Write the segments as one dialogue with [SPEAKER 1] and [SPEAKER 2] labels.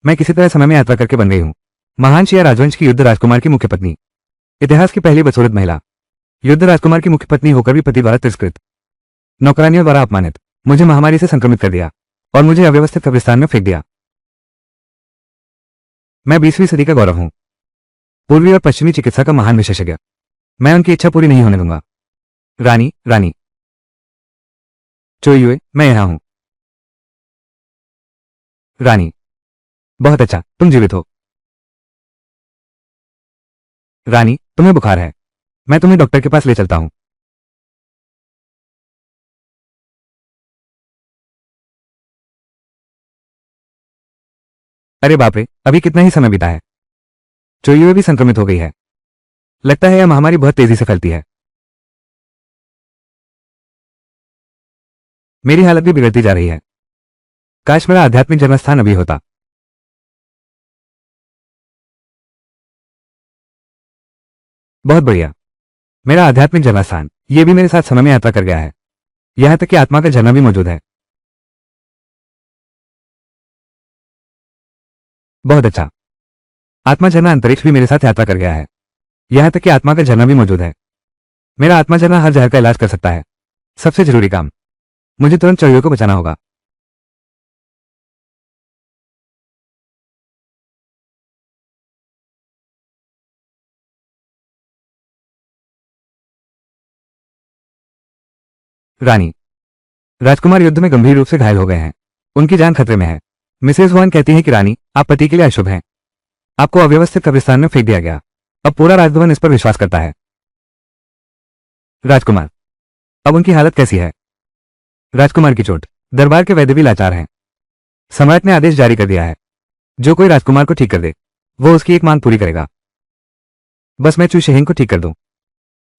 [SPEAKER 1] मैं किसी तरह समय में यात्रा करके बन गई हूँ महान शिया राजवंश की युद्ध राजकुमार की मुख्य पत्नी, इतिहास की पहली बदसूरत महिला, युद्ध राजकुमार की मुख्य पत्नी होकर भी पति द्वारा तिरस्कृत, नौकरानियों द्वारा अपमानित, मुझे महामारी से संक्रमित कर दिया और मुझे अव्यवस्थित कब्रिस्तान में फेंक दिया। मैं 20वीं सदी का गौरव हूं, पूर्वी और पश्चिमी चिकित्सा का महान विशेषज्ञ। मैं उनकी इच्छा पूरी नहीं होने दूंगा। रानी चोयुए, मैं यहां हूं। रानी, बहुत अच्छा, तुम जीवित हो। रानी, तुम्हें बुखार है, मैं तुम्हें डॉक्टर के पास ले चलता हूं। अरे बाप रे, अभी कितना ही समय बीता है। चोयुए भी संक्रमित हो गई है। लगता है यह महामारी बहुत तेजी से फैलती है। मेरी हालत भी बिगड़ती जा रही है। काश मेरा आध्यात्मिक जन्मस्थान अभी होता। बहुत बढ़िया, मेरा आध्यात्मिक जन्मस्थान, यह भी मेरे साथ समय में यात्रा कर गया है। यहां तक कि आत्मा का झरना भी मौजूद है। बहुत अच्छा, आत्मा झरना अंतरिक्ष भी मेरे साथ यात्रा कर गया है। यहां तक कि आत्मा का झरना भी मौजूद है। मेरा आत्मा झरना हर जहर का इलाज कर सकता है। सबसे जरूरी काम, मुझे तुरंत चोयुए को बचाना होगा। रानी, राजकुमार युद्ध में गंभीर रूप से घायल हो गए हैं। उनकी जान खतरे में है। मिसेस वान कहती हैं कि रानी, आप पति के लिए अशुभ हैं। आपको अव्यवस्थित कब्रिस्तान में फेंक दिया गया। अब पूरा राजभवन इस पर विश्वास करता है। राजकुमार, अब उनकी हालत कैसी है? राजकुमार की चोट, दरबार के वैद्य भी लाचार हैं। सम्राट ने आदेश जारी कर दिया है, जो कोई राजकुमार को ठीक कर दे, वो उसकी एक मांग पूरी करेगा। बस मैं चू शेहिंग को ठीक कर दूं,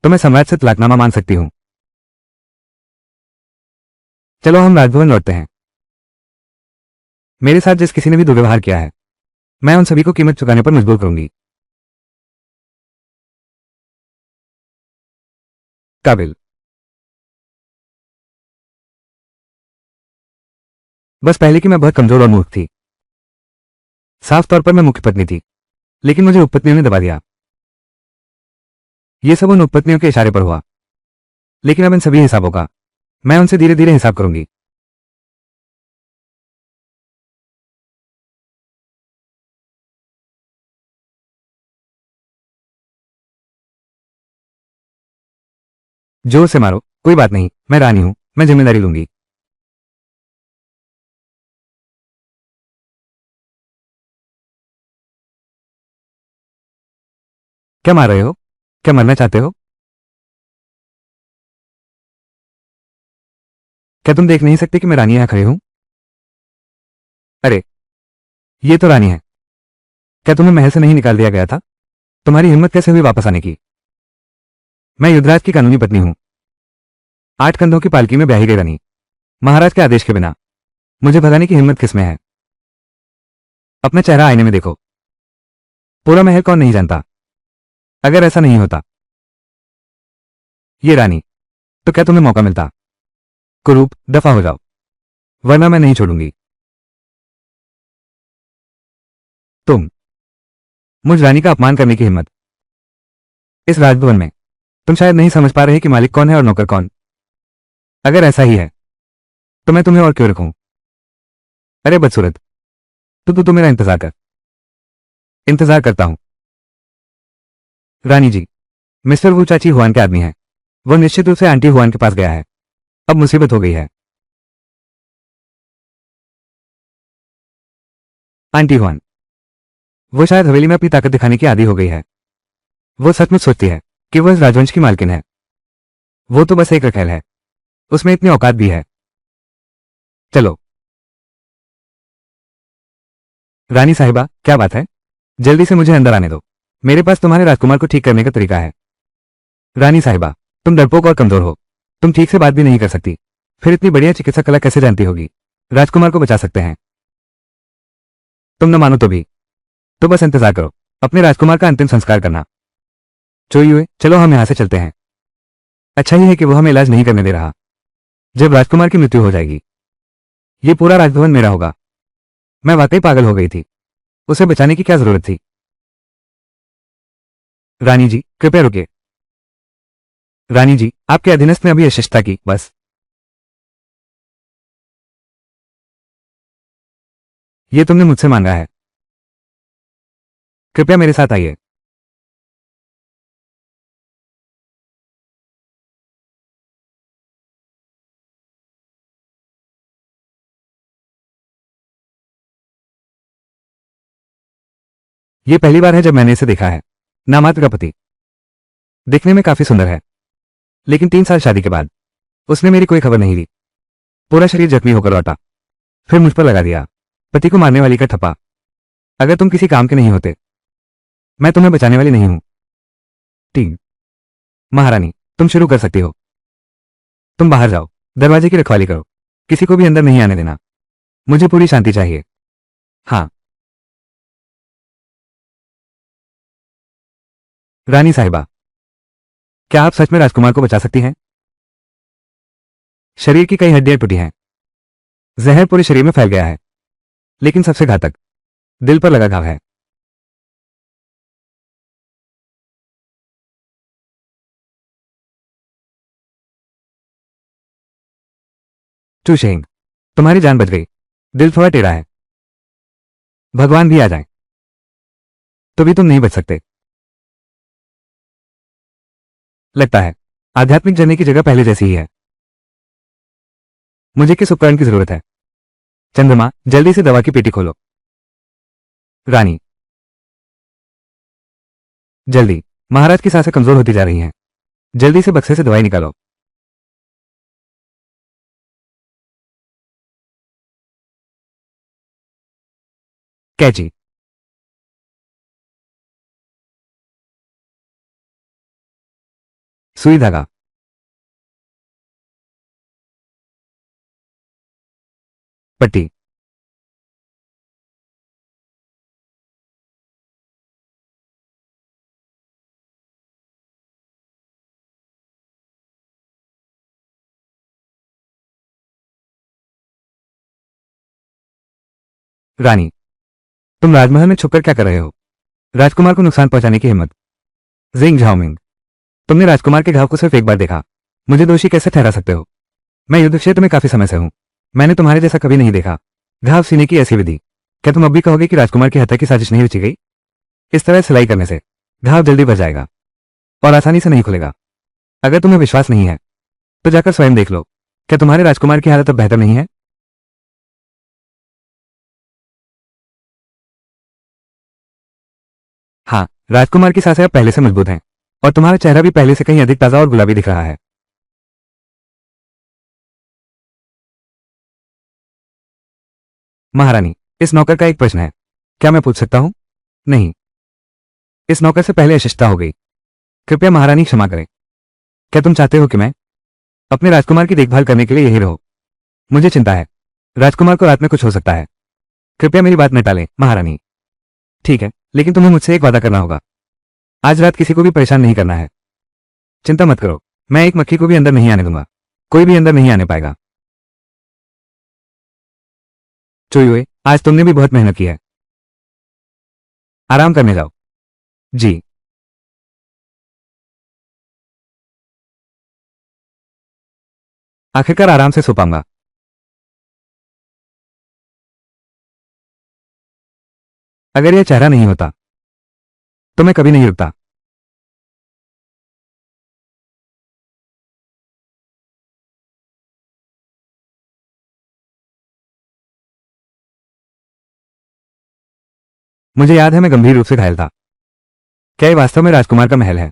[SPEAKER 1] तो मैं सम्राट से तलाकनामा मान सकती हूं। चलो हम राजभवन लौटते हैं। मेरे साथ जिस किसी ने भी दुर्व्यवहार किया है, मैं उन सभी को कीमत चुकाने पर मजबूर करूंगी। काबिल, बस पहले कि मैं बहुत कमजोर और मूर्ख थी। साफ तौर पर मैं मुख्य पत्नी थी, लेकिन मुझे उपपत्नियों ने दबा दिया। ये सब उन उपपत्नियों के इशारे पर हुआ, लेकिन अब इन सभी हिसाबों का मैं उनसे धीरे धीरे हिसाब करूंगी। जोर से मारो, कोई बात नहीं, मैं रानी हूं, मैं जिम्मेदारी लूंगी। क्या मार रहे हो? क्या मरना चाहते हो? क्या तुम देख नहीं सकते कि मैं रानी यहां खड़ी हूं? अरे, ये तो रानी है। क्या तुम्हें महल से नहीं निकाल दिया गया था? तुम्हारी हिम्मत कैसे हुई वापस आने की? मैं युद्धराज की कानूनी पत्नी हूं, 8 कंधों की पालकी में ब्याही गई रानी, महाराज के आदेश के बिना। मुझे भगाने की हिम्मत किसमें है? अपना चेहरा आईने में देखो। पूरा महल कौन नहीं जानता? अगर ऐसा नहीं होता, ये रानी, तो क्या तुम्हें मौका मिलता? कुरूप, दफा हो जाओ, वरना मैं नहीं छोड़ूंगी। तुम, मुझ रानी का अपमान करने की हिम्मत, इस राजभवन में। तुम शायद नहीं समझ पा रहे कि मालिक कौन है और नौकर कौन। अगर ऐसा ही है, तो मैं तुम्हें और क्यों रखूं? अरे बदसूरत, तू मेरा इंतजार कर। इंतजार करता हूं। रानी जी, मिस्टर वू चाची हुआन के आदमी हैं। वो निश्चित रूप से आंटी हुआन के पास गया है। अब मुसीबत हो गई है। आंटी हुआन, वो शायद हवेली में अपनी ताकत दिखाने की आदी हो गई है। वो सचमुच सोचती है कि वो इस राजवंश की मालकिन है। वो तो बस एक रखेल है, उसमें इतनी औकात भी है। चलो। रानी साहिबा, क्या बात है? जल्दी से मुझे अंदर आने दो। मेरे पास तुम्हारे राजकुमार को ठीक करने का तरीका है। रानी साहिबा, तुम डरपोक और कमजोर हो। तुम ठीक से बात भी नहीं कर सकती, फिर इतनी बढ़िया चिकित्सा कला कैसे जानती होगी? राजकुमार को बचा सकते हैं। तुम न मानो तो बस इंतजार करो, अपने राजकुमार का अंतिम संस्कार करना। चोयुए, चलो हम यहां से चलते हैं। अच्छा ही है कि वो हमें इलाज नहीं करने दे रहा। जब राजकुमार की मृत्यु हो जाएगी, ये पूरा राजभवन मेरा होगा। मैं वाकई पागल हो गई थी। उसे बचाने की क्या जरूरत थी? रानी जी, कृपया रुकिए। रानी जी, आपके अधीनस्थ ने अभी अशिष्टता की, बस। ये तुमने मुझसे मांगा है। कृपया मेरे साथ आइए। ये पहली बार है जब मैंने इसे देखा है। नामात्र का पति। दिखने में काफी सुंदर है, लेकिन 3 साल शादी के बाद उसने मेरी कोई खबर नहीं ली। पूरा शरीर जख्मी होकर लौटा, फिर मुझ पर लगा दिया पति को मारने वाली का ठप्पा। अगर तुम किसी काम के नहीं होते, मैं तुम्हें बचाने वाली नहीं हूं। टीम महारानी, तुम शुरू कर सकती हो। तुम बाहर जाओ, दरवाजे की रखवाली करो, किसी को भी अंदर नहीं आने देना। मुझे पूरी शांति चाहिए। हाँ। रानी साहिबा, क्या आप सच में राजकुमार को बचा सकती हैं? शरीर की कई हड्डियां टूटी हैं, जहर पूरे शरीर में फैल गया है, लेकिन सबसे घातक दिल पर लगा घाव है। चूशेंग, तुम्हारी जान बच गई। दिल थोड़ा टेढ़ा है। भगवान भी आ जाए तो भी तुम नहीं बच सकते। लगता है आध्यात्मिक जर्नी की जगह पहले जैसी ही है। मुझे किस उपकरण की जरूरत है? चंद्रमा, जल्दी से दवा की पेटी खोलो। रानी, जल्दी। महाराज की सांसें कमजोर होती जा रही हैं। जल्दी से बक्से से दवाई निकालो। कैची, सुई धागा। पट्टी। रानी, तुम राजमहल में छुपकर क्या कर रहे हो? राजकुमार को नुकसान पहुंचाने की हिम्मत। जिंग झाओमिंग, तुमने राजकुमार के घाव को सिर्फ एक बार देखा, मुझे दोषी कैसे ठहरा सकते हो? मैं युद्ध क्षेत्र में काफी समय से हूं, मैंने तुम्हारे जैसा कभी नहीं देखा। घाव सीने की ऐसी विधि। क्या तुम अब भी कहोगे कि राजकुमार की हत्या की साजिश नहीं रची गई? इस तरह सिलाई करने से घाव जल्दी भर जाएगा और आसानी से नहीं खुलेगा। अगर तुम्हें विश्वास नहीं है तो जाकर स्वयं देख लो। क्या तुम्हारे राजकुमार की हालत अब बेहतर नहीं है? हाँ, राजकुमार की सांसें अब पहले से मजबूत हैं और तुम्हारा चेहरा भी पहले से कहीं अधिक ताजा और गुलाबी दिख रहा है। महारानी, इस नौकर का एक प्रश्न है, क्या मैं पूछ सकता हूं? नहीं, इस नौकर से पहले अशिष्टता हो गई। कृपया महारानी क्षमा करें। क्या तुम चाहते हो कि मैं अपने राजकुमार की देखभाल करने के लिए यही रहूं? मुझे चिंता है, राजकुमार को रात में कुछ हो सकता है। कृपया मेरी बात न टालें, महारानी। ठीक है, लेकिन तुम्हें मुझसे एक वादा करना होगा। आज रात किसी को भी परेशान नहीं करना है। चिंता मत करो, मैं एक मक्खी को भी अंदर नहीं आने दूंगा। कोई भी अंदर नहीं आने पाएगा। चोयुए, आज तुमने भी बहुत मेहनत की है। आराम करने जाओ। जी। आखिरकार आराम से सो पाऊंगा। अगर यह चेहरा नहीं होता तो मैं कभी नहीं रुकता। मुझे याद है मैं गंभीर रूप से घायल था। क्या ये वास्तव में राजकुमार का महल है?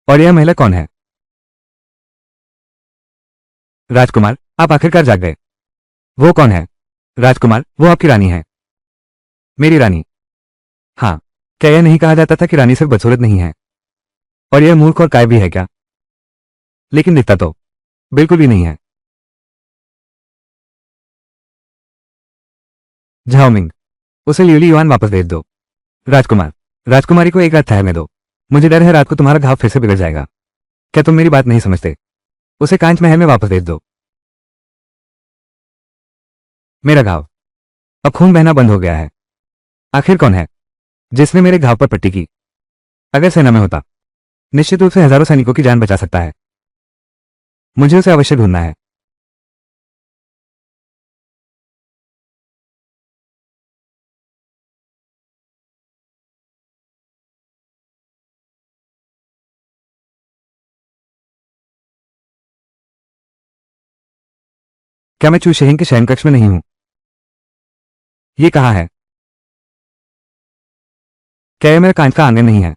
[SPEAKER 1] और यह महिला कौन है? राजकुमार, आप आखिरकार जाग गए। वो कौन है? राजकुमार, वो आपकी रानी है। मेरी रानी? हाँ। क्या यह नहीं कहा जाता था कि रानी सिर्फ बदसूरत नहीं है और यह मूर्ख और काय भी है क्या? लेकिन दिखता तो बिल्कुल भी नहीं है। झाओमिंग, उसे लियुली युआन वापस भेज दो। राजकुमार, राजकुमारी को एक रात ठहरने दो। मुझे डर है रात को तुम्हारा घाव फिर से बिगड़ जाएगा। क्या तुम मेरी बात नहीं समझते? उसे कांच महल में वापस भेज दो। मेरा घाव अब खून बहना बंद हो गया है। आखिर कौन है जिसने मेरे घाव पर पट्टी की? अगर सेना में होता, निश्चित रूप से हजारों सैनिकों की जान बचा सकता है। मुझे उसे अवश्य ढूंढना है। क्या मैं चूशहीन के शयन कक्ष में नहीं हूं? ये कहाँ है? क्या यह मेरा कांच का आंगन नहीं है?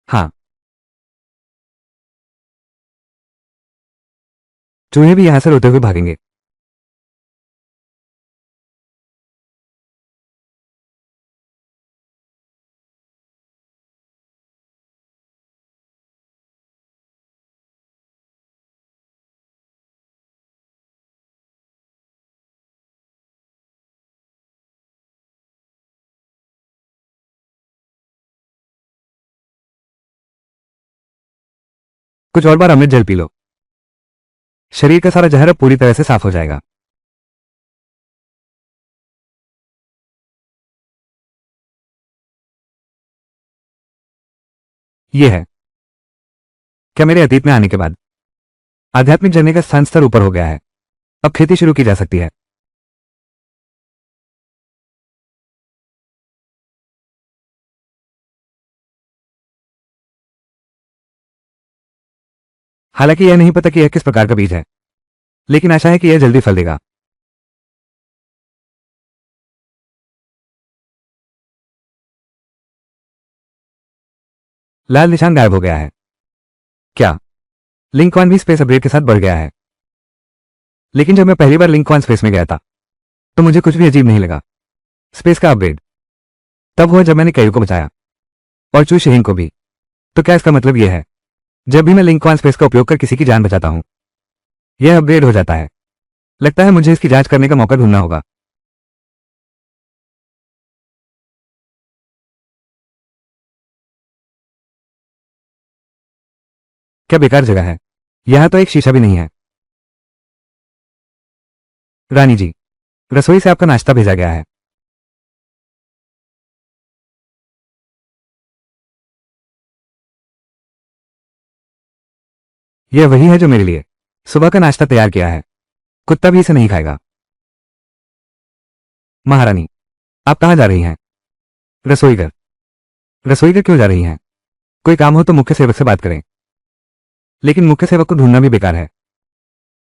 [SPEAKER 1] हाँ, चूहे भी यहां से रोते हुए भागेंगे। कुछ और बार अमृत जल पी लो। शरीर का सारा जहर अब पूरी तरह से साफ हो जाएगा। यह है। क्या मेरे अतीत में आने के बाद आध्यात्मिक जर्नी का स्थान स्तर ऊपर हो गया है? अब खेती शुरू की जा सकती है। हालांकि यह नहीं पता कि यह किस प्रकार का बीज है, लेकिन आशा है कि यह जल्दी फल देगा। लाल निशान गायब हो गया है। क्या लिंकॉन भी स्पेस अपग्रेड के साथ बढ़ गया है? लेकिन जब मैं पहली बार लिंकॉन स्पेस में गया था तो मुझे कुछ भी अजीब नहीं लगा। स्पेस का अपग्रेड तब हुआ जब मैंने कयू को बचाया, और चू शहीन को भी। तो क्या इसका मतलब यह है जब भी मैं लिंकॉन स्पेस का उपयोग कर किसी की जान बचाता हूं, यह अपग्रेड हो जाता है? लगता है मुझे इसकी जांच करने का मौका ढूंढना होगा। क्या बेकार जगह है? यहां तो एक शीशा भी नहीं है। रानी जी, रसोई से आपका नाश्ता भेजा गया है। यह वही है जो मेरे लिए सुबह का नाश्ता तैयार किया है। कुत्ता भी इसे नहीं खाएगा। महारानी, आप कहां जा रही हैं? रसोईघर। रसोईघर क्यों जा रही हैं? कोई काम हो तो मुख्य सेवक से बात करें। लेकिन मुख्य सेवक को ढूंढना भी बेकार है।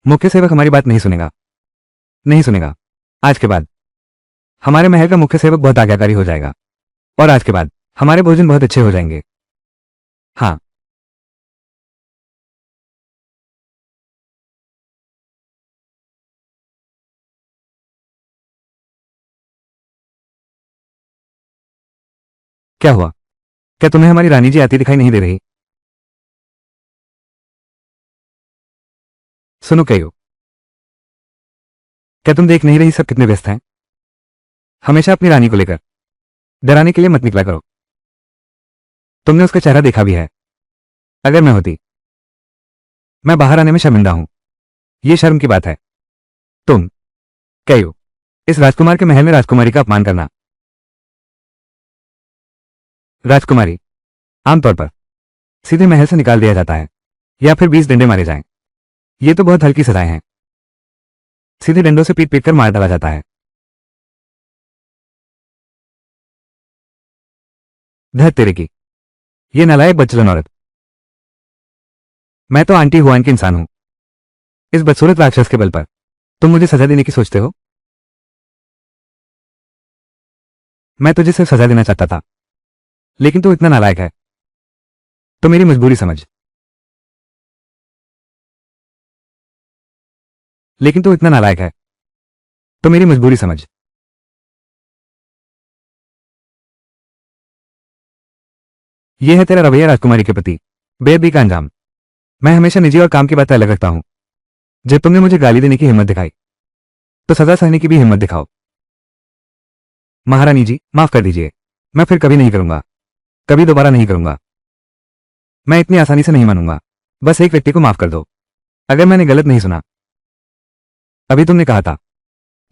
[SPEAKER 1] मुख्य सेवक हमारी बात नहीं सुनेगा। नहीं सुनेगा। आज के बाद हमारे महल का मुख्य सेवक बहुत आज्ञाकारी हो जाएगा, और आज के बाद हमारे भोजन बहुत अच्छे हो जाएंगे। हाँ। क्या हुआ? क्या तुम्हें हमारी रानी जी आती दिखाई नहीं दे रही? सुनो कहो, क्या तुम देख नहीं रही सब कितने व्यस्त हैं? हमेशा अपनी रानी को लेकर डराने के लिए मत निकला करो। तुमने उसका चेहरा देखा भी है। अगर मैं होती, मैं बाहर आने में शर्मिंदा हूं। यह शर्म की बात है। तुम कहो, इस राजकुमार के महल में राजकुमारी का अपमान करना। राजकुमारी आमतौर पर सीधे महल से निकाल दिया जाता है, या फिर 20 डंडे मारे जाएं। ये तो बहुत हल्की सजाएं हैं। सीधे डंडों से पीट पीट कर मार डाला जाता है। धत तेरे की, ये नालायक बदचलन औरत। मैं तो आंटी हुआन की इंसान हूं। इस बदसूरत राक्षस के बल पर तुम मुझे सजा देने की सोचते हो? मैं तुझे सिर्फ सजा देना चाहता था, लेकिन तू इतना नालायक है। तो मेरी मजबूरी समझ। लेकिन तू इतना नालायक है, तो मेरी मजबूरी समझ। यह है तेरा रवैया राजकुमारी के प्रति बेअदबी का अंजाम। मैं हमेशा निजी और काम की बातें अलग रखता हूं। जब तुमने मुझे गाली देने की हिम्मत दिखाई, तो सजा सहने की भी हिम्मत दिखाओ। महारानी जी, माफ कर दीजिए। मैं फिर कभी नहीं करूंगा। कभी दोबारा नहीं करूंगा। मैं इतनी आसानी से नहीं मानूंगा। बस एक व्यक्ति को माफ कर दो। अगर मैंने गलत नहीं सुना, अभी तुमने कहा था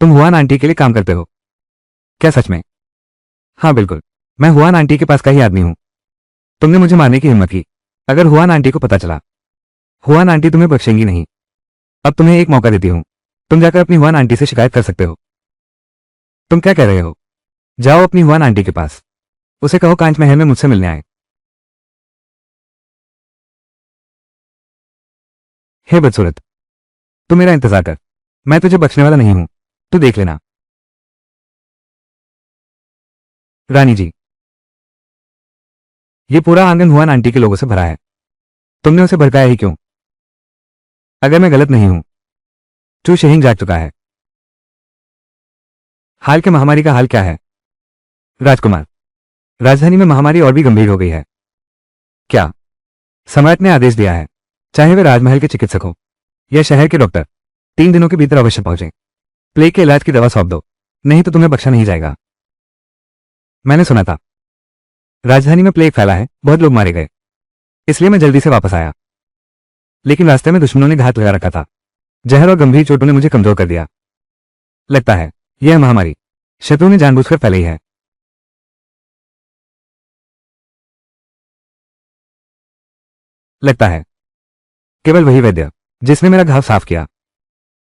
[SPEAKER 1] तुम हुआन आंटी के लिए काम करते हो। क्या सच में? हाँ बिल्कुल, मैं हुआन आंटी के पास का ही आदमी हूँ। तुमने मुझे मारने की हिम्मत की। अगर हुआन आंटी को पता चला, हुआन आंटी तुम्हें बख्शेंगी नहीं। अब तुम्हें एक मौका देती हूँ, तुम जाकर अपनी हुआन आंटी से शिकायत कर सकते हो। तुम क्या कह रहे हो? जाओ अपनी हुआन आंटी के पास, उसे कहो कांच महल में मुझसे मिलने आए। हे बदसूरत, तू मेरा इंतजार कर, मैं तुझे बख्शने वाला नहीं हूं, तू देख लेना। रानी जी, ये पूरा आंगन हुआन आंटी के लोगों से भरा है, तुमने उसे भड़काया ही क्यों? अगर मैं गलत नहीं हूं, चू शहीन जाग चुका है। हाल के महामारी का हाल क्या है? राजकुमार, राजधानी में महामारी और भी गंभीर हो गई है। क्या? सम्राट ने आदेश दिया है, चाहे वे राजमहल के चिकित्सक हो या शहर के डॉक्टर, 3 दिनों के भीतर अवश्य पहुंचे। प्लेग के इलाज की दवा सौंप दो, नहीं तो तुम्हें बख्शा नहीं जाएगा। मैंने सुना था राजधानी में प्लेग फैला है, बहुत लोग मारे गए, इसलिए मैं जल्दी से वापस आया। लेकिन रास्ते में दुश्मनों ने घात लगा रखा था, जहर और गंभीर चोटों ने मुझे कमजोर कर दिया। लगता है यह महामारी शत्रु ने जानबूझकर फैलाई है। लगता है केवल वही वैद्य जिसने मेरा घाव साफ किया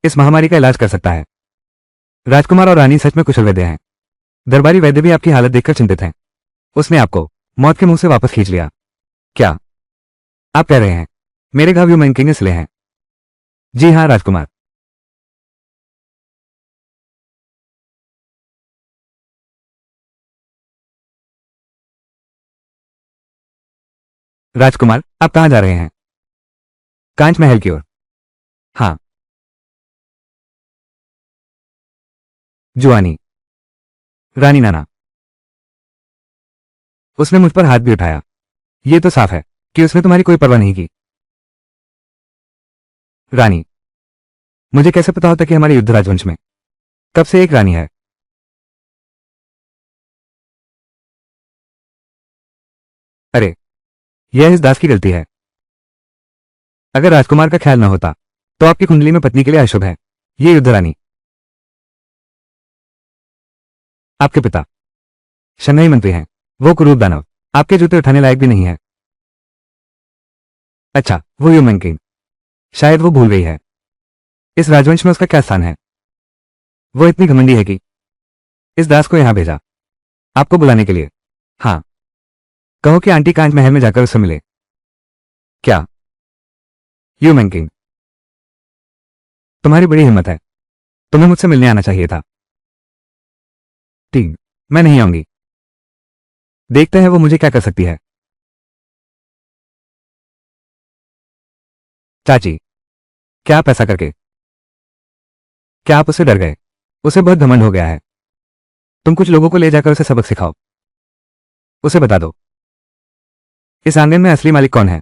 [SPEAKER 1] इस महामारी का इलाज कर सकता है। राजकुमार और रानी सच में कुशल वैद्य हैं। दरबारी वैद्य भी आपकी हालत देखकर चिंतित हैं। उसने आपको मौत के मुंह से वापस खींच लिया। क्या आप कह रहे हैं मेरे घाव ह्यूमैन ने सिले हैं? जी हां राजकुमार। राजकुमार, आप कहां जा रहे हैं? कांच महल की ओर। हाँ। जुआनी, रानी नाना, उसने मुझ पर हाथ भी उठाया। यह तो साफ है कि उसने तुम्हारी कोई परवाह नहीं की। रानी, मुझे कैसे पता होता कि हमारे युद्ध राजवंश में कब से एक रानी है? अरे, यह इस दास की गलती है। अगर राजकुमार का ख्याल न होता तो आपकी कुंडली में पत्नी के लिए अशुभ है। ये युद्ध रानी आपके पिता शंघाई मंत्री हैं, वो कुरूप दानव आपके जूते उठाने लायक भी नहीं है। अच्छा, वो ह्यूमन किंग, शायद वो भूल गई है इस राजवंश में उसका क्या स्थान है। वो इतनी घमंडी है कि इस दास को यहां भेजा आपको बुलाने के लिए। हाँ, कहो कि आंटी कांच महल में जाकर उससे मिले। क्या? ह्यूमन किंग, तुम्हारी बड़ी हिम्मत है, तुम्हें मुझसे मिलने आना चाहिए था। ठीक, मैं नहीं आऊंगी, देखते हैं वो मुझे क्या कर सकती है। चाची, क्या आप ऐसा करके, क्या आप उससे डर गए? उसे बहुत घमंड हो गया है। तुम कुछ लोगों को ले जाकर उसे सबक सिखाओ। उसे बता दो इस आंगन में असली मालिक कौन है।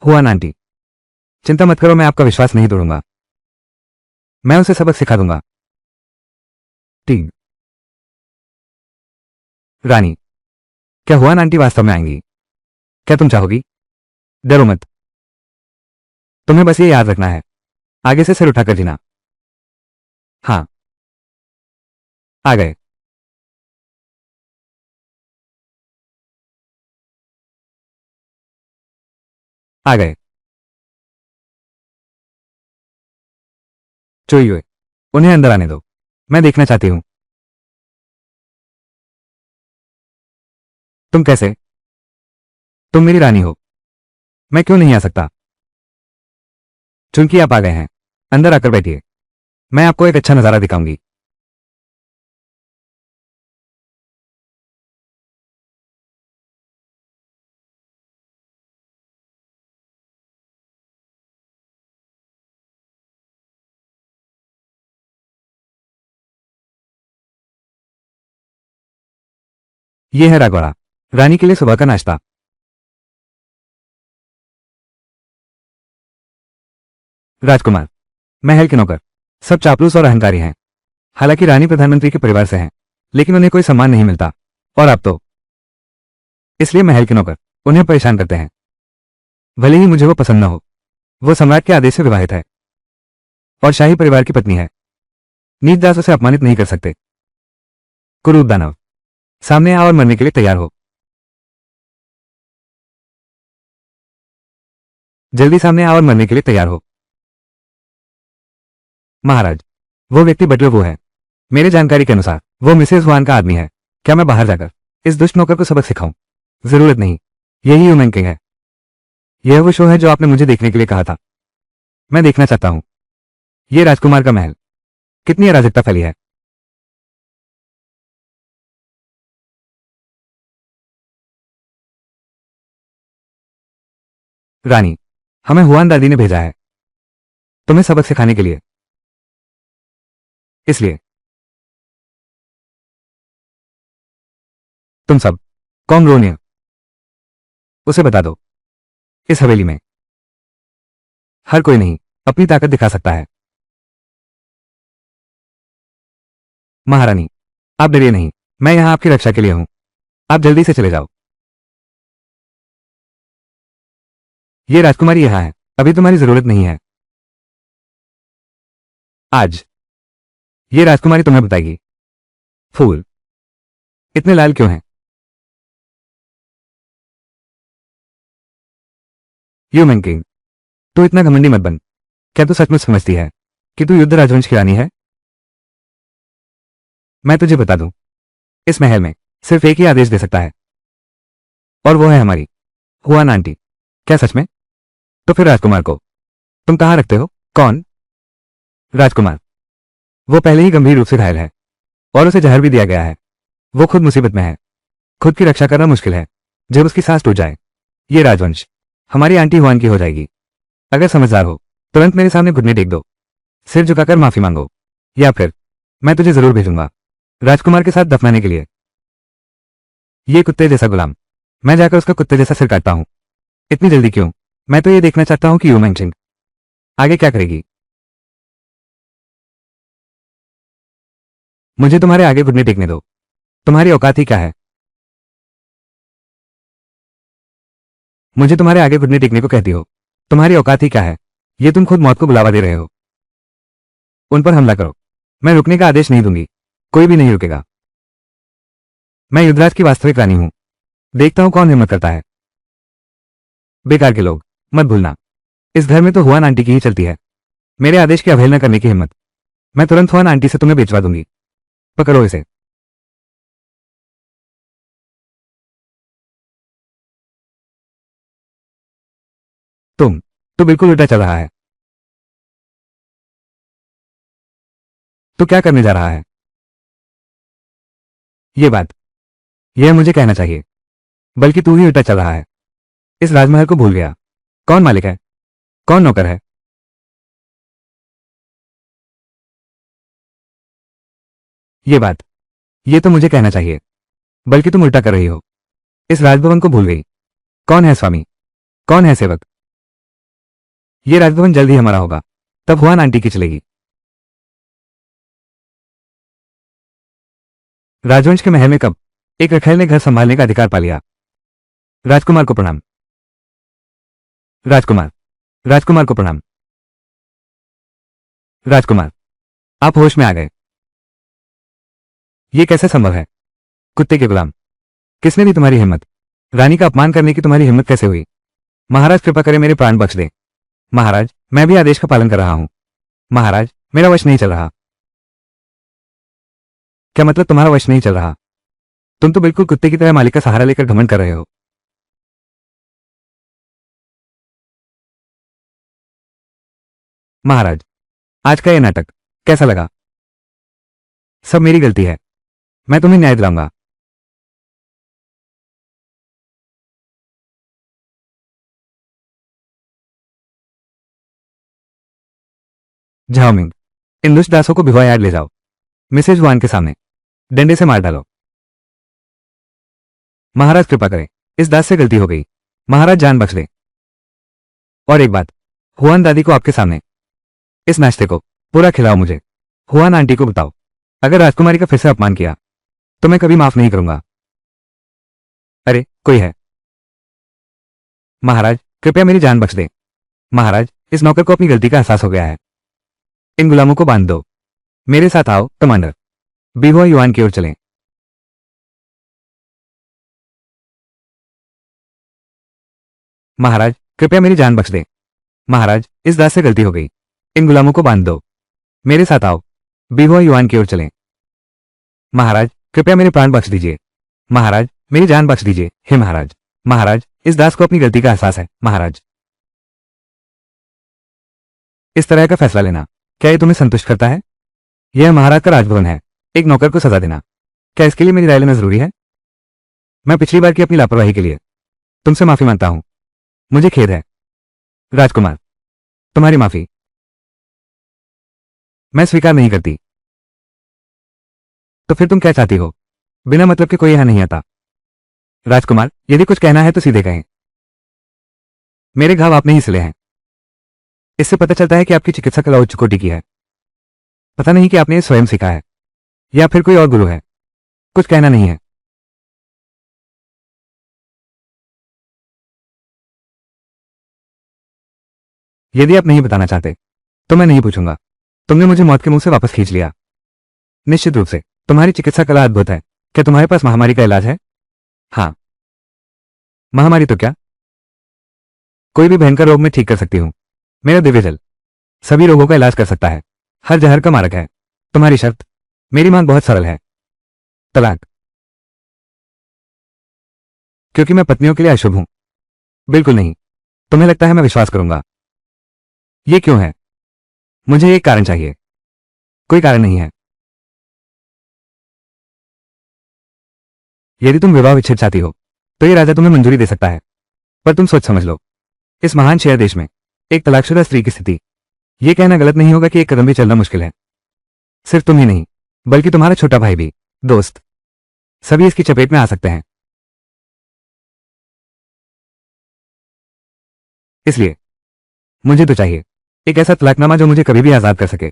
[SPEAKER 1] हुआन आंटी, चिंता मत करो, मैं आपका विश्वास नहीं तोड़ूंगा, मैं उसे सबक सिखा दूंगा। ठीक। रानी, क्या हुआन आंटी वास्तव में आएंगी? क्या तुम चाहोगी? डरो मत, तुम्हें बस ये याद रखना है, आगे से सिर उठाकर जीना। हाँ, आ गए। आ गए। चोइए, उन्हें अंदर आने दो, मैं देखना चाहती हूं। तुम कैसे? तुम मेरी रानी हो, मैं क्यों नहीं आ सकता? चूंकि आप आ गए हैं, अंदर आकर बैठिए, मैं आपको एक अच्छा नजारा दिखाऊंगी। यह है रागवाड़ा, रानी के लिए सुबह का नाश्ता। राजकुमार, महल के नौकर सब चापलूस और अहंकारी हैं। हालांकि रानी प्रधानमंत्री के परिवार से हैं, लेकिन उन्हें कोई सम्मान नहीं मिलता, और अब तो इसलिए महल के नौकर उन्हें परेशान करते हैं। भले ही मुझे वो पसंद न हो, वो सम्राट के आदेश से विवाहित है और शाही परिवार की पत्नी है। नीच दास उसे अपमानित नहीं कर सकते। कुरूप दानव, सामने आओ और मरने के लिए तैयार हो। जल्दी सामने आओ और मरने के लिए तैयार हो। महाराज, वो व्यक्ति बटलर वो है। मेरे जानकारी के अनुसार वो मिसेस वान का आदमी है। क्या मैं बाहर जाकर इस दुष्ट नौकर को सबक सिखाऊं? जरूरत नहीं, यही ह्यूमन किंग है। यह वो शो है जो आपने मुझे देखने के लिए कहा था। मैं देखना चाहता हूं। ये राजकुमार का महल, कितनी अराजकता फैली है। रानी, हमें हुआन दादी ने भेजा है तुम्हें सबक सिखाने के लिए। इसलिए तुम सब कौन रोनिया, उसे बता दो, इस हवेली में हर कोई नहीं अपनी ताकत दिखा सकता है। महारानी, आप डरिए नहीं, मैं यहां आपकी रक्षा के लिए हूं। आप जल्दी से चले जाओ। ये राजकुमारी यहां है, अभी तुम्हारी जरूरत नहीं है। आज ये राजकुमारी तुम्हें बताएगी। फूल, इतने लाल क्यों हैं? ह्यूमन किंग, तू इतना घमंडी मत बन। क्या तू सचमुच समझती है कि तू युद्ध राजवंश की रानी है? मैं तुझे बता दूं, इस महल में सिर्फ एक ही आदेश दे सकता है, और वो है हमारी हुआन आंटी। क्या सच में? तो फिर राजकुमार को तुम कहां रखते हो? कौन राजकुमार? वो पहले ही गंभीर रूप से घायल है और उसे जहर भी दिया गया है। वो खुद मुसीबत में है। खुद की रक्षा करना मुश्किल है जब उसकी सांस टूट जाए। ये राजवंश हमारी आंटी हुआन की हो जाएगी। अगर समझदार हो तुरंत मेरे सामने घुटने टेक दो, सिर झुकाकर माफी मांगो, या फिर मैं तुझे जरूर भेजूंगा राजकुमार के साथ दफनाने के लिए। ये कुत्ते जैसा गुलाम, मैं जाकर उसका कुत्ते जैसा सिर काटता हूं। इतनी जल्दी क्यों? मैं तो ये देखना चाहता हूं कि यू मेंशिंग आगे क्या करेगी। मुझे तुम्हारे आगे घुटने टेकने दो। तुम्हारी औकात ही क्या है? मुझे तुम्हारे आगे घुटने टेकने को कहती हो? तुम्हारी औकात ही क्या है? ये तुम खुद मौत को बुलावा दे रहे हो। उन पर हमला करो। मैं रुकने का आदेश नहीं दूंगी। कोई भी नहीं रुकेगा। मैं युद्धराज की वास्तविक रानी हूं। देखता हूं कौन हिम्मत करता है। बेकार के लोग, मत भूलना, इस घर में तो हुआन आंटी की ही चलती है। मेरे आदेश की अवहेलना करने की हिम्मत, मैं तुरंत हुआन आंटी से तुम्हें बेचवा दूंगी। पकड़ो इसे। तुम तो बिल्कुल उल्टा चल रहा है। तो क्या करने जा रहा है? ये बात यह मुझे कहना चाहिए, बल्कि तू ही उल्टा चल रहा है। इस राजमहल को भूल गया। कौन मालिक है? कौन नौकर है? ये बात ये तो मुझे कहना चाहिए, बल्कि तुम उल्टा कर रही हो। इस राजभवन को भूल गई। कौन है स्वामी? कौन है सेवक? ये राजभवन जल्द ही हमारा होगा, तब हुआन आंटी की चलेगी। राजवंश के महल में कब एक रखेल ने घर संभालने का अधिकार पा लिया। राजकुमार को प्रणाम। राजकुमार, राजकुमार को प्रणाम। राजकुमार, आप होश में आ गए। ये कैसे संभव है? कुत्ते के गुलाम, किसने दी तुम्हारी हिम्मत? रानी का अपमान करने की तुम्हारी हिम्मत कैसे हुई? महाराज कृपा करे मेरे प्राण बख्श दे। महाराज, मैं भी आदेश का पालन कर रहा हूं। महाराज, मेरा वश नहीं चल रहा। क्या मतलब तुम्हारा वश नहीं चल रहा? तुम तो बिल्कुल कुत्ते की तरह मालिक का सहारा लेकर घमंड कर रहे हो। महाराज, आज का यह नाटक कैसा लगा? सब मेरी गलती है। मैं तुम्हें न्याय दिलाऊंगा। झाओमिंग, इन दुष्ट दासों को भिवा यार्ड ले जाओ। मिसेज वान के सामने डंडे से मार डालो। महाराज कृपा करें, इस दास से गलती हो गई। महाराज जान बख्श दे। और एक बात, हुआन दादी को आपके सामने इस नाश्ते को पूरा खिलाओ मुझे। हुआन आंटी को बताओ, अगर राजकुमारी का फिर से अपमान किया तो मैं कभी माफ नहीं करूंगा। अरे कोई है? महाराज, कृपया मेरी जान बख्श दे। महाराज, इस नौकर को अपनी गलती का एहसास हो गया है। इन गुलामों को बांध दो। मेरे साथ आओ कमांडर। बीहुआ युआन की ओर चलें। महाराज कृपया मेरी जान बख्श दे। महाराज इस दास से गलती हो गई। इन गुलामों को बांध दो। मेरे साथ आओ। बीहुआ युआन की ओर चलें। महाराज कृपया मेरे प्राण बख्श दीजिए। महाराज मेरी जान बख्श दीजिए। हे महाराज। महाराज इस दास को अपनी गलती का एहसास है। महाराज इस तरह का फैसला लेना क्या ये तुम्हें संतुष्ट करता है? यह महाराज का राजभवन है। एक नौकर को सजा देना क्या इसके लिए मेरी राय लेना जरूरी है? मैं पिछली बार की अपनी लापरवाही के लिए तुमसे माफी मांगता हूं। मुझे खेद है। राजकुमार तुम्हारी माफी मैं स्वीकार नहीं करती। तो फिर तुम क्या चाहती हो? बिना मतलब के कोई यहां नहीं आता। राजकुमार यदि कुछ कहना है तो सीधे कहें। मेरे घाव आपने ही सिले हैं। इससे पता चलता है कि आपकी चिकित्सा कला उच्च कोटि की है। पता नहीं कि आपने ये स्वयं सीखा है या फिर कोई और गुरु है। कुछ कहना नहीं है। यदि आप नहीं बताना चाहते तो मैं नहीं पूछूंगा। तुमने मुझे मौत के मुंह से वापस खींच लिया। निश्चित रूप से तुम्हारी चिकित्सा कला अद्भुत है। क्या तुम्हारे पास महामारी का इलाज है? हाँ। महामारी तो क्या, कोई भी भयंकर रोग में ठीक कर सकती हूं। मेरा दिव्य जल सभी रोगों का इलाज कर सकता है। हर जहर का मारक है। तुम्हारी शर्त? मेरी मांग बहुत सरल है। तलाक। क्योंकि मैं पत्नियों के लिए अशुभ हूं? बिल्कुल नहीं। तुम्हें लगता है मैं विश्वास करूंगा? ये क्यों है? मुझे एक कारण चाहिए। कोई कारण नहीं है। यदि तुम विवाह विच्छेद चाहती हो तो ये राजा तुम्हें मंजूरी दे सकता है। पर तुम सोच समझ लो, इस महान शेर देश में एक तलाकशुदा स्त्री की स्थिति, यह कहना गलत नहीं होगा कि एक कदम भी चलना मुश्किल है। सिर्फ तुम ही नहीं बल्कि तुम्हारा छोटा भाई भी, दोस्त, सभी इसकी चपेट में आ सकते हैं। इसलिए मुझे तो चाहिए एक ऐसा तलाकनामा जो मुझे कभी भी आजाद कर सके।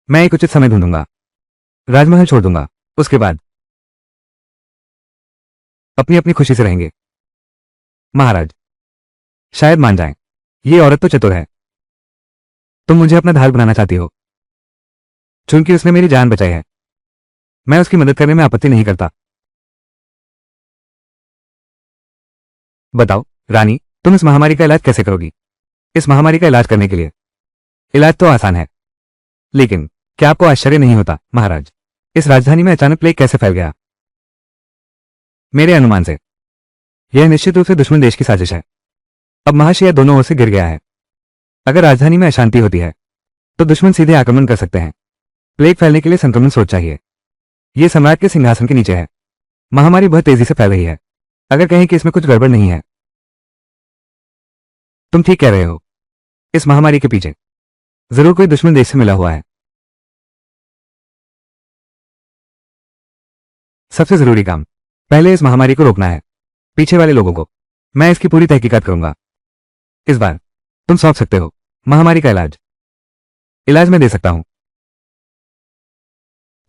[SPEAKER 1] मैं एक उचित समय ढूंढूंगा, राजमहल छोड़ दूंगा, उसके बाद अपनी अपनी खुशी से रहेंगे। महाराज शायद मान जाएं। ये औरत तो चतुर है। तुम मुझे अपना ढाल बनाना चाहती हो। चूंकि उसने मेरी जान बचाई है मैं उसकी मदद करने में आपत्ति नहीं करता। बताओ रानी, तुम इस महामारी का इलाज कैसे करोगी? इस महामारी का इलाज करने के लिए इलाज तो आसान है, लेकिन क्या आपको आश्चर्य नहीं होता महाराज, इस राजधानी में अचानक प्लेग कैसे फैल गया? मेरे अनुमान से यह निश्चित रूप से दुश्मन देश की साजिश है। अब महाशय दोनों ओर से गिर गया है। अगर राजधानी में अशांति होती है तो दुश्मन सीधे आक्रमण कर सकते हैं। प्लेग फैलने के लिए संक्रमण स्रोत चाहिए। यह सम्राट के सिंहासन के नीचे है। महामारी बहुत तेजी से फैल रही है। अगर कहें कि इसमें कुछ गड़बड़ नहीं है। तुम ठीक कह रहे हो। इस महामारी के पीछे जरूर कोई दुश्मन देश से मिला हुआ है। सबसे जरूरी काम पहले इस महामारी को रोकना है। पीछे वाले लोगों को मैं इसकी पूरी तहकीकात करूंगा। इस बार तुम सौंप सकते हो महामारी का इलाज। इलाज मैं दे सकता हूं,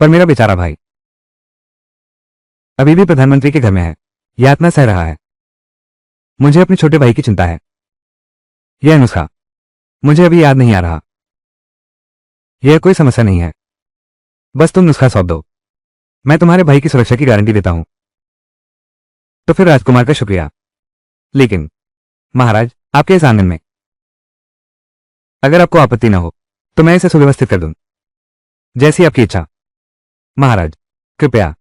[SPEAKER 1] पर मेरा बेचारा भाई अभी भी प्रधानमंत्री के घर में है, यातना सह रहा है। मुझे अपने छोटे भाई की चिंता है। यह नुस्खा मुझे अभी याद नहीं आ रहा। यह कोई समस्या नहीं है, बस तुम नुस्खा सौंप दो। मैं तुम्हारे भाई की सुरक्षा की गारंटी देता हूं। तो फिर राजकुमार का शुक्रिया, लेकिन महाराज आपके इस आंगन में अगर आपको आपत्ति ना हो तो मैं इसे सुव्यवस्थित कर दूं। जैसी आपकी इच्छा महाराज। कृपया।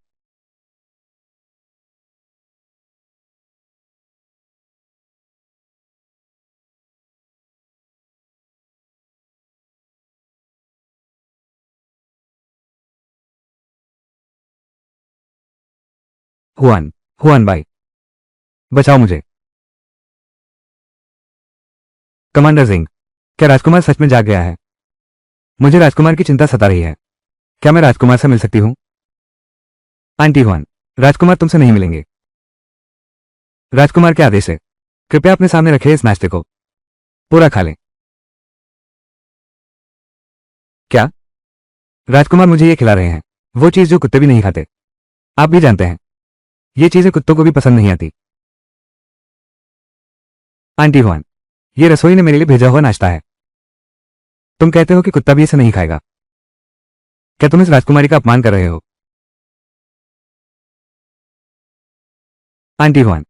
[SPEAKER 1] हुआन, हुआन भाई बचाओ मुझे। कमांडर सिंह, क्या राजकुमार सच में जाग गया है? मुझे राजकुमार की चिंता सता रही है। क्या मैं राजकुमार से मिल सकती हूं? आंटी हुआन, राजकुमार तुमसे नहीं मिलेंगे। राजकुमार के आदेश से कृपया अपने सामने रखे इस नाश्ते को पूरा खा लें। क्या राजकुमार मुझे ये खिला रहे हैं वो चीज जो कुत्ते भी नहीं खाते? आप भी जानते हैं ये चीजें कुत्तों को भी पसंद नहीं आती। आंटी हुआन, ये रसोई ने मेरे लिए भेजा हुआ नाश्ता है। तुम कहते हो कि कुत्ता भी इसे नहीं खाएगा। क्या तुम इस राजकुमारी का अपमान कर रहे हो? आंटी हुआन,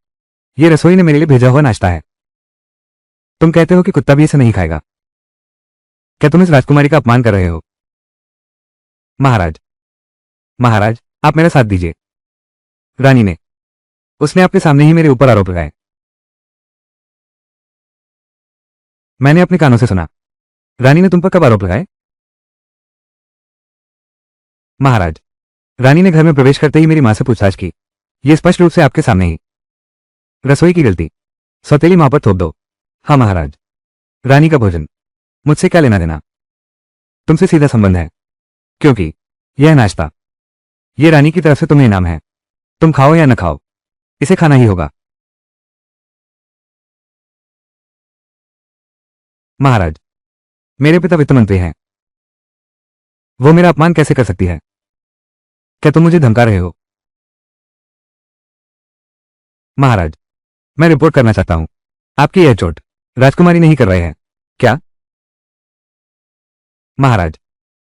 [SPEAKER 1] ये रसोई ने मेरे लिए भेजा हुआ नाश्ता है। तुम कहते हो कि कुत्ता भी इसे नहीं खाएगा। क्या तुम इस राजकुमारी का अपमान कर रहे हो? महाराज, महाराज, आप मेरा साथ दीजिए। रानी ने, उसने आपके सामने ही मेरे ऊपर आरोप लगाए। मैंने अपने कानों से सुना। रानी ने तुम पर कब आरोप लगाए? महाराज, रानी ने घर में प्रवेश करते ही मेरी मां से पूछताछ की। यह स्पष्ट रूप से आपके सामने ही। रसोई की गलती सौतेली मां पर थोप दो। हाँ महाराज। रानी का भोजन मुझसे क्या लेना देना? तुमसे सीधा संबंध है, क्योंकि यह नाश्ता यह रानी की तरफ से तुम्हें इनाम है। तुम खाओ या न खाओ, इसे खाना ही होगा। महाराज, मेरे पिता वित्त मंत्री हैं। वो मेरा अपमान कैसे कर सकती है? क्या तुम मुझे धमका रहे हो? महाराज, मैं रिपोर्ट करना चाहता हूं। आपकी यह चोट राजकुमारी नहीं कर रहे हैं क्या? महाराज,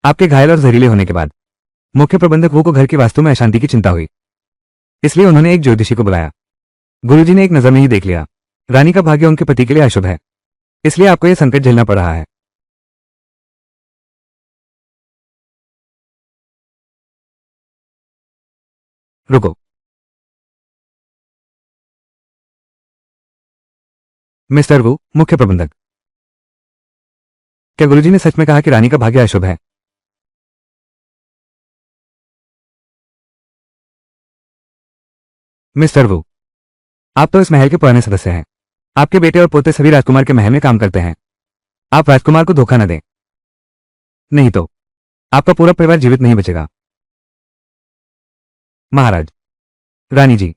[SPEAKER 1] आपके घायल और जहरीले होने के बाद मुख्य प्रबंधक वो को घर की वास्तु में अशांति की चिंता हुई, इसलिए उन्होंने एक ज्योतिषी को बुलाया। गुरुजी ने एक नजर में ही देख लिया, रानी का भाग्य उनके पति के लिए अशुभ है, इसलिए आपको यह संकट झेलना पड़ रहा है। रुको, मिस्टर वू, मुख्य प्रबंधक, क्या गुरुजी ने सच में कहा कि रानी का भाग्य अशुभ है? मिस्टर वू, आप तो इस महल के पुराने सदस्य हैं। आपके बेटे और पोते सभी राजकुमार के महल में काम करते हैं। आप राजकुमार को धोखा न दें, नहीं तो आपका पूरा परिवार जीवित नहीं बचेगा। महाराज, रानी जी,